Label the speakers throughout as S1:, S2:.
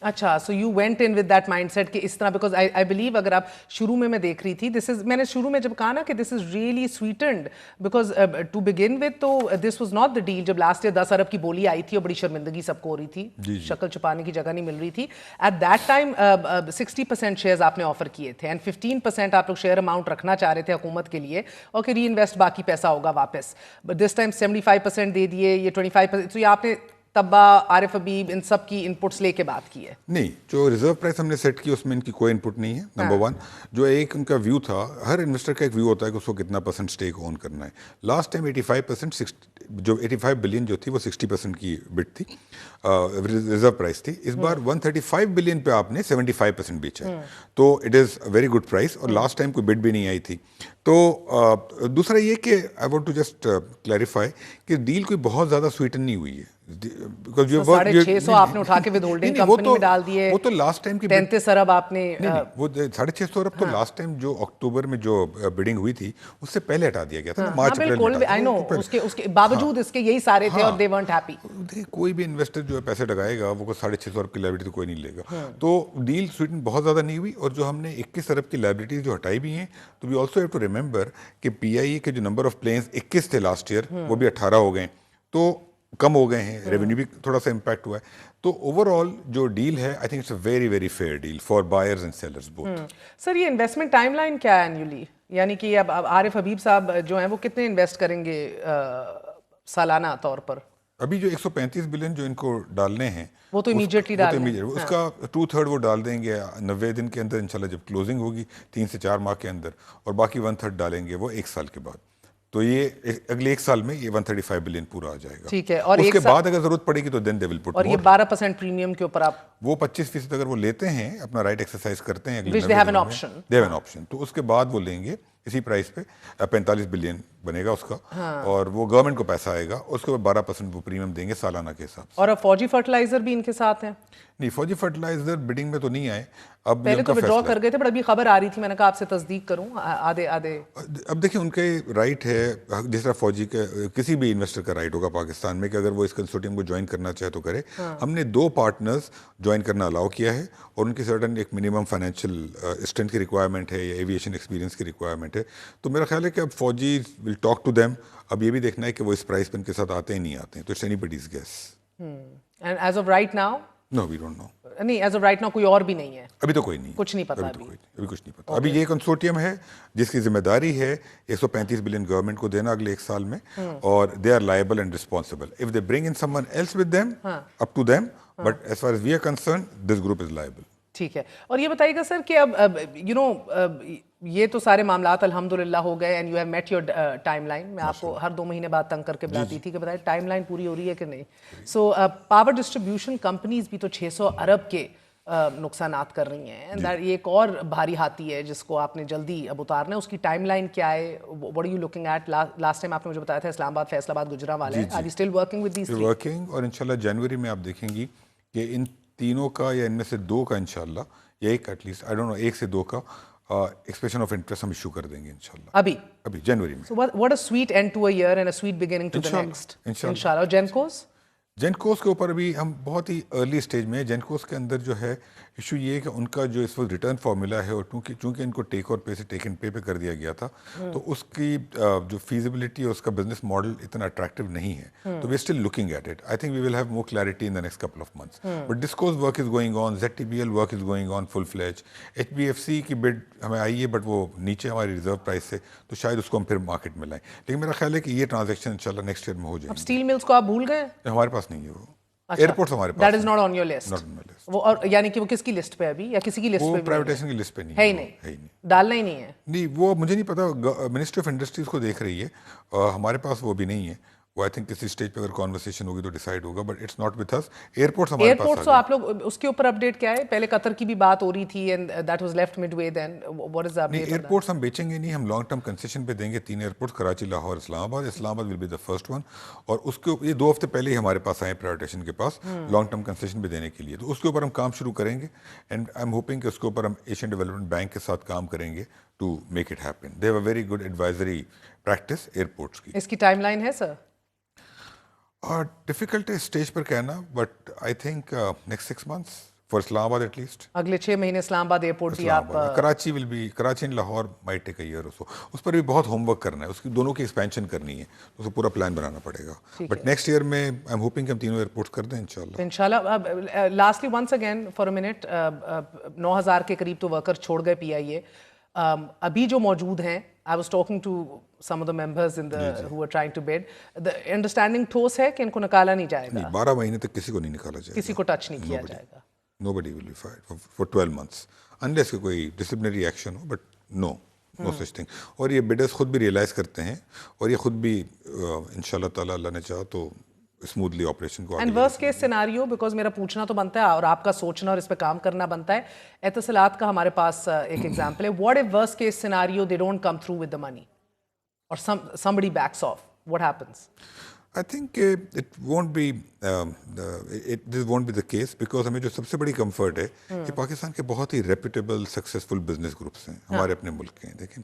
S1: اچھا, so you went in with that mindset کہ اس طرح, بیکاز آئی بلیو اگر آپ شروع میں دیکھ رہی تھی, دس از, میں نے شروع میں جب کہا نا کہ this is really sweetened, because to begin with تو this was not the deal. جب لاسٹ ایئر 10 ارب کی بولی آئی تھی اور بڑی شرمندگی سب کو ہو رہی تھی, شکل چھپانے کی جگہ نہیں مل رہی تھی, ایٹ دیٹ ٹائم 60% شیئرز آپ نے آفر کیے تھے اینڈ 15% آپ لوگ شیئر اماؤنٹ رکھنا چاہ رہے تھے حکومت کے لیے, اور کہ ری انویسٹ باقی پیسہ ہوگا واپس. بٹ دس ٹائم 75% دے دیے, یہ 25%. تو یہ آپ نے طبا, عارف حبیب, ان سب کی انپٹس لے کے بات کی ہے؟
S2: نہیں, جو ریزرو پرائس ہم نے سیٹ کی اس میں ان کی کوئی انپٹ نہیں ہے. نمبر ون, جو ایک ان کا ویو تھا, ہر انویسٹر کا ایک ویو ہوتا ہے کہ اس کو کتنا پرسنٹ اسٹیک اون کرنا ہے. لاسٹ ٹائم 85%, جو 85 بلین جو تھی وہ 60% کی بٹ تھی, ریزرو پرائس تھی. اس بار 135 بلین پہ آپ نے 75% بیچا ہے, تو it is a very good price, اور لاسٹ ٹائم کوئی بٹ بھی نہیں آئی تھی. تو دوسرا یہ کہ I want to just clarify کہ ڈیل کوئی بہت زیادہ سویٹن نہیں ہوئی ہے.
S1: 650 آپ نے اٹھا کے ود ہولڈنگ کمپنی میں ڈال دیے.
S2: وہ تو لاسٹ ٹائم کی
S1: 33 ارب آپ نے,
S2: وہ 650 ارب تو لاسٹ ٹائم جو اکتوبر میں جو بڈنگ ہوئی تھی اس سے پہلے ہٹا دیا گیا تھا نا, مارچ
S1: بالکل. آئی نو, اس کے باوجود اس کے یہی سارے تھے اور دے ورنٹ ہیپی.
S2: کوئی بھی انویسٹر جو ہے پیسے لگائے گا وہ 650 ارب کی لائبلٹی تو کوئی نہیں لے گا. تو ڈیل سویٹن بہت زیادہ نہیں ہوئی, اور جو ہم نے 21 ارب کی لائبلٹیز جو ہٹائی بھی ہیں, تو we also have to remember کہ پی آئی اے کے جو نمبر آف پلینز 21 تھے لاسٹ ایئر, وہ بھی 18 ہو گئے, تو کم ہو گئے ہیں, ریونیو بھی تھوڑا سا امپیکٹ ہوا ہے. تو اوور آل جو ڈیل ہے, I think it's a very very fair deal for buyers and sellers both.
S1: Sir, یہ انویسٹمنٹ ٹائم لائن کیا ہے اینیولی, یعنی کہ اب عارف حبیب صاحب جو ہیں وہ کتنے انویسٹ کریں گے سالانہ طور پر؟
S2: ابھی جو 135 بلین جو ان کو ڈالنے ہیں
S1: وہ تو امیجیٹلی ڈالیں گے,
S2: اس کا 2/3 وہ ڈال دیں گے 90 دن کے اندر انشاءاللہ, جب کلوزنگ ہوگی 3 سے 4 ماہ کے اندر, اور باقی 1/3 ڈالیں گے وہ 1 سال کے بعد. تو یہ اگلے 1 سال میں یہ 135 بلین پورا آ جائے گا.
S1: ٹھیک ہے, اور
S2: اس کے بعد اگر ضرورت پڑے گی تو دین دے ول پٹ.
S1: اور یہ 12% پریم کے اوپر آپ
S2: وہ 25% اگر وہ لیتے ہیں, اپنا رائٹ ایکسرسائز کرتے ہیں,
S1: which they have an option.
S2: they have an option, تو اس کے بعد وہ لیں گے اسی پرائس پہ 45 بلین بنے گا اس کا, اور وہ گورنمنٹ کو پیسہ آئے گا, اس کے بعد 12% وہ پریمیم دیں گے سالانہ کے حساب سے.
S1: اور اب فوجی فرٹیلائزر بھی ان کے ساتھ ہیں؟
S2: نہیں, فوجی فرٹیلائزر بڈنگ میں تو نہیں آئے. اب
S1: پہلے تو وڈرا کر گئے تھے, بٹ ابھی خبر آ رہی تھی, میں نے کہا آپ سے تصدیق کروں, آدھے.
S2: اب دیکھیں, ان کے رائٹ ہے, جس طرح فوجی کا کسی بھی انویسٹر کا رائٹ ہوگا پاکستان میں کہ اگر وہ اس کنسورٹیم کو جوائن کرنا چاہے تو کرے. ہم نے 2 پارٹنرز جوائن کرنا الاؤ کیا ہے, اور ان کی سرٹن ایک منیمم فائنینشیل اسٹرینتھ کی ریکوائرمنٹ ہے یا ایویشن ایکسپیرینس کی ریکوائرمنٹ ہے. تو میرا خیال ہے کہ اب فوجی ول ٹاک ٹو دیم. اب یہ بھی دیکھنا ہے کہ وہ اس پرائس پہ ان کے ساتھ آتے ہیں نہیں آتے ہیں, تو it's anybody's guess.
S1: And as of right now
S2: no, we don't know.
S1: نہیں, ایز آف رائٹ ناؤ کوئی اور بھی نہیں ہے
S2: ابھی تو کوئی نہیں,
S1: کچھ نہیں پتا,
S2: ابھی کچھ نہیں پتا. ابھی یہ کنسورٹیم ہے جس کی ذمہ داری ہے 135 بلین گورنمنٹ کو دینا اگلے 1 سال میں, اور they are liable and responsible. If they bring in someone else with them, up to them, but as far as we are concerned this group is liable.
S1: ٹھیک ہے. اور یہ بتائیے گا سر کہ اب یو نو یہ تو سارے معاملات الحمدللہ ہو گئے, and you have met your time line. میں آپ کو ہر 2 مہینے بعد تنگ کر کے بلاتی تھی کہ بتائیں ٹائم لائن پوری ہو رہی ہے کہ نہیں. سو پاور ڈسٹریبیوشن کمپنیز بھی تو 600 ارب کے نقصانات کر رہی ہیں, یہ ایک اور بھاری ہاتھی ہے جس کو آپ نے جلدی اب اتارنا ہے. اس کی ٹائم لائن کیا ہے, what are you looking at? Last time آپ نے مجھے بتایا تھا اسلام آباد, فیصل آباد, گجرانوالے. Are you still working with these?
S2: Working, اور انشاءاللہ جنوری میں آپ دیکھیں گی کہ ان تینوں کا یا ان میں سے 2 کا انشاءاللہ, یا ایک at least, I don't know, 1 سے 2 کا ایکسپریشن آف انٹرسٹ ہم ایشو کر دیں گے انشاءاللہ ابھی جنوری میں.
S1: So what a sweet end to a year and a sweet beginning to the next. انشاءاللہ. اور جینکوز
S2: کے اوپر ابھی ہم بہت ہی ارلی اسٹیج میں. جینکوز کے اندر جو ہے ایشو یہ ہے کہ ان کا جو اس وقت ریٹرن فارمولا ہے, اور چونکہ ان کو ٹیک اور پے سے ٹیک اینڈ پے پہ کر دیا گیا تھا, تو اس کی جو فیزیبلٹی اور اس کا بزنس ماڈل اتنا اٹریکٹیو نہیں ہے. تو we are still looking at it. I think we will have more clarity in the next couple of months. But Discos work is going on, Z T B L work is going on full fledge. H B F C کی bid ہمیں آئی ہے, but وہ نیچے ہماری reserve price سے, تو شاید اس کو ہم پھر مارکیٹ میں لائیں. لیکن میرا خیال ہے کہ یہ ٹرانزیکشن انشاءاللہ نیکسٹ ایئر میں ہو جائے گی.
S1: اسٹیل ملز کو آپ بھول گئے؟
S2: ہمارے پاس نہیں ہے وہ. ایئرپورٹس ہمارے پاس,
S1: that is not on your list. وہ اور یعنی کہ وہ کس کی لسٹ پہ ابھی, یا کسی کی لسٹ پہ؟
S2: پرائیویٹیشن کی لسٹ پہ نہیں
S1: ہے ہی نہیں, ڈالنا ہی نہیں ہے.
S2: نہیں, وہ مجھے نہیں پتا, منسٹری آف انڈسٹریز کو دیکھ رہی ہے, ہمارے پاس وہ بھی نہیں ہے. وہ آئی تھنک کسی اسٹیج پہ اگر کانورسیشن ہوگی تو ڈیسائیڈ ہوگا, but it's not with us. Airports ہمارے پاس.
S1: ایئرپورٹس آپ لوگ اس کے اوپر اپڈیٹ کیا ہے؟ پہلے قطر کی بھی بات ہو رہی تھی and that was left midway, then what is the update?
S2: Airports ہم بیچیں گے نہیں, ہم لانگ ٹرم کنسیشن پہ دیں گے 3 ایئرپورٹس, کراچی, لاہور, اسلام آباد. Islamabad will be the first one, اور اس کے یہ 2 ہفتے پہلے ہی ہمارے پاس آئے پرائیویٹیشن کے پاس لانگ ٹرم کنسیشن پہ دینے کے لیے. تو اس کے اوپر ہم کام شروع کریں گے, اینڈ آئی ایم ہوپنگ کہ اس کے اوپر ہم ایشین ڈیولپمنٹ بینک کے ساتھ کام کریں گے to make it happen. They have a very good advisory practice airports کی.
S1: اس کی ٹائم لائن ہے سر؟
S2: ڈیفیکلٹ ہے اسٹیج پر کہنا, but I think next 6 months for Islamabad at least.
S1: اگلے 6 مہینے اسلام آباد ایئرپورٹ بھی آپ
S2: Karachi will be Karachi and Lahore might take a year or so. اس پر بھی بہت ہوم ورک کرنا ہے, اس کی دونوں کی ایکسپینشن کرنی ہے, اس کو پورا پلان بنانا پڑے گا. بٹ نیکسٹ ایئر میں آئی ایم ہوپنگ کہ ہم تینوں ایئرپورٹس کر دیں
S1: انشاءاللہ. Lastly once again for a minute, 9,000 کے قریب تو ورکر چھوڑ گئے پی آئی اے. ابھی جو موجود ہیں, I was talking to some of the members in the who were trying to bid. The understanding ٹھوس ہے کہ ان کو نکالا نہیں جائے گا,
S2: 12 مہینے تک کسی کو نہیں نکالا جائے گا,
S1: کسی کو ٹچ نہیں کیا جائے گا.
S2: nobody will be fired for 12 months unless کہ کوئی disciplinary action who, but no such thing. اور یہ bidders خود بھی ریئلائز کرتے ہیں, اور یہ خود بھی انشاءاللہ تعالیٰ اللہ نے چاہا تو اسموتھلی آپریشن کو
S1: and worst case scenario, because میرا پوچھنا تو بنتا ہے اور آپ کا سوچنا اور اس پہ کام کرنا بنتا ہے. اتصالات کا ہمارے پاس ایک ایگزامپل ہے. What if worst case scenario they don't come through with the money اور somebody backs off, what happens?
S2: I think it won't be this won't be the case, because ہمیں جو سب سے بڑی کمفرٹ ہے کہ پاکستان کے بہت ہی ریپیوٹیبل سکسیزفل بزنس گروپس ہیں ہمارے اپنے ملک کے ہیں. دیکھیں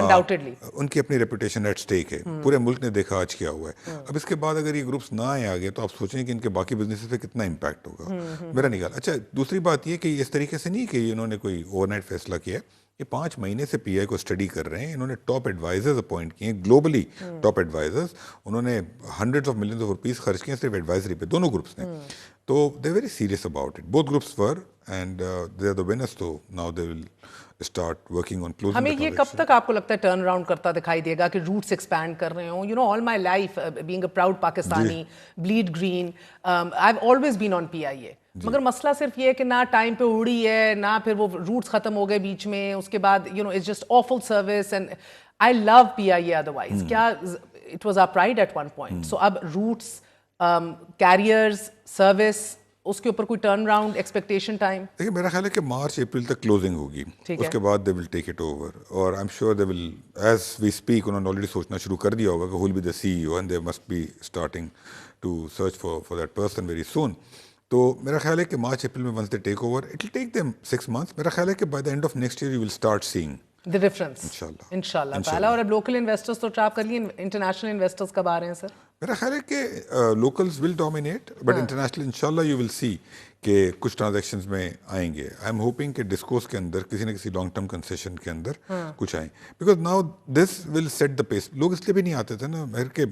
S1: Undoubtedly.
S2: ان کی اپنی ریپوٹیشن ایٹ اسٹیک ہے, پورے ملک نے دیکھا آج کیا ہوا ہے. اب اس کے بعد اگر یہ گروپس نہ آئے آگے تو آپ سوچیں کہ ان کے باقی بزنس پہ کتنا امپیکٹ ہوگا. میرا نکال. اچھا, دوسری بات یہ کہ اس طریقے سے نہیں کہ انہوں نے کوئی اوور نائٹ فیصلہ کیا ہے. یہ 5 مہینے سے پی آئی کو اسٹڈی کر رہے ہیں. انہوں نے ٹاپ ایڈوائزرز اپوائنٹ کیے ہیں, گلوبلی ٹاپ ایڈوائزرز. انہوں نے hundred of millions of rupees خرچ کیے صرف ایڈوائزری پہ, دونوں گروپس نے. تو they very serious about it, both groups were, and they are the winners. تو now they will start working on closing.
S1: ہمیں یہ کب تک آپ کو لگتا ہے ٹرن اراؤنڈ کرتا دکھائی دے گا کہ روٹس ایکسپینڈ کر رہے ہوں؟ You know, all my life being a proud Pakistani, bleed green, I have always been on P I A. مگر مسئلہ صرف یہ ہے کہ نہ ٹائم پہ اڑی ہے, نہ پھر وہ روٹس ختم ہو گئے بیچ میں, اس کے بعد you know it's just awful service. And I love P I A otherwise. کیا it was our pride at one point. So اب روٹس, کیریئرز, سروس, اس کے اوپر کوئی ٹرن اراؤنڈ ایکسپیکٹیشن ٹائم؟
S2: دیکھیں میرا خیال ہے کہ مارچ اپریل تک کلوزنگ ہوگی, اس کے بعد دے ول ٹیک اٹ اوور. اور I am sure they will, as we speak, انہوں نے آلریڈی سوچنا شروع کر دیا ہوگا کہ who will be the C E O, and they must be starting to search for that person very soon. تو میرا خیال ہے کہ مارچ اپریل میں once they take over, it will take them 6 months. میرا خیال ہے کہ by the end of next year you will start saying
S1: the difference
S2: انشاءاللہ
S1: تعالیٰ. اور اب لوکل انویسٹرز تو ٹراپ کر لیے, انٹرنیشنل انویسٹرز کب آ رہے ہیں سر؟
S2: میرا خیال ہے کہ locals will dominate, but international انشاءاللہ یو ول سی کہ کچھ ٹرانزیکشنز میں آئیں گے. آئی ایم ہوپنگ کہ ڈسکوس کے اندر کسی نہ کسی لانگ ٹرم کنسیشن کے اندر کچھ آئیں, because now this will set the pace. لوگ اس لیے بھی نہیں آتے تھے نا مہر کہ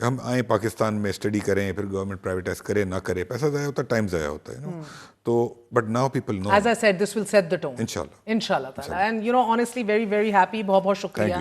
S2: ہم آئیں پاکستان میں اسٹڈی کریں, پھر گورنمنٹ پرائیویٹائز کرے نہ کرے, پیسہ ضائع ہوتا ہے, ٹائم ضائع ہوتا ہے نا. تو but now people know,
S1: as I said, this will set the tone
S2: انشاءاللہ
S1: تعالیٰ. and you know honestly very very happy. بہت بہت شکریہ.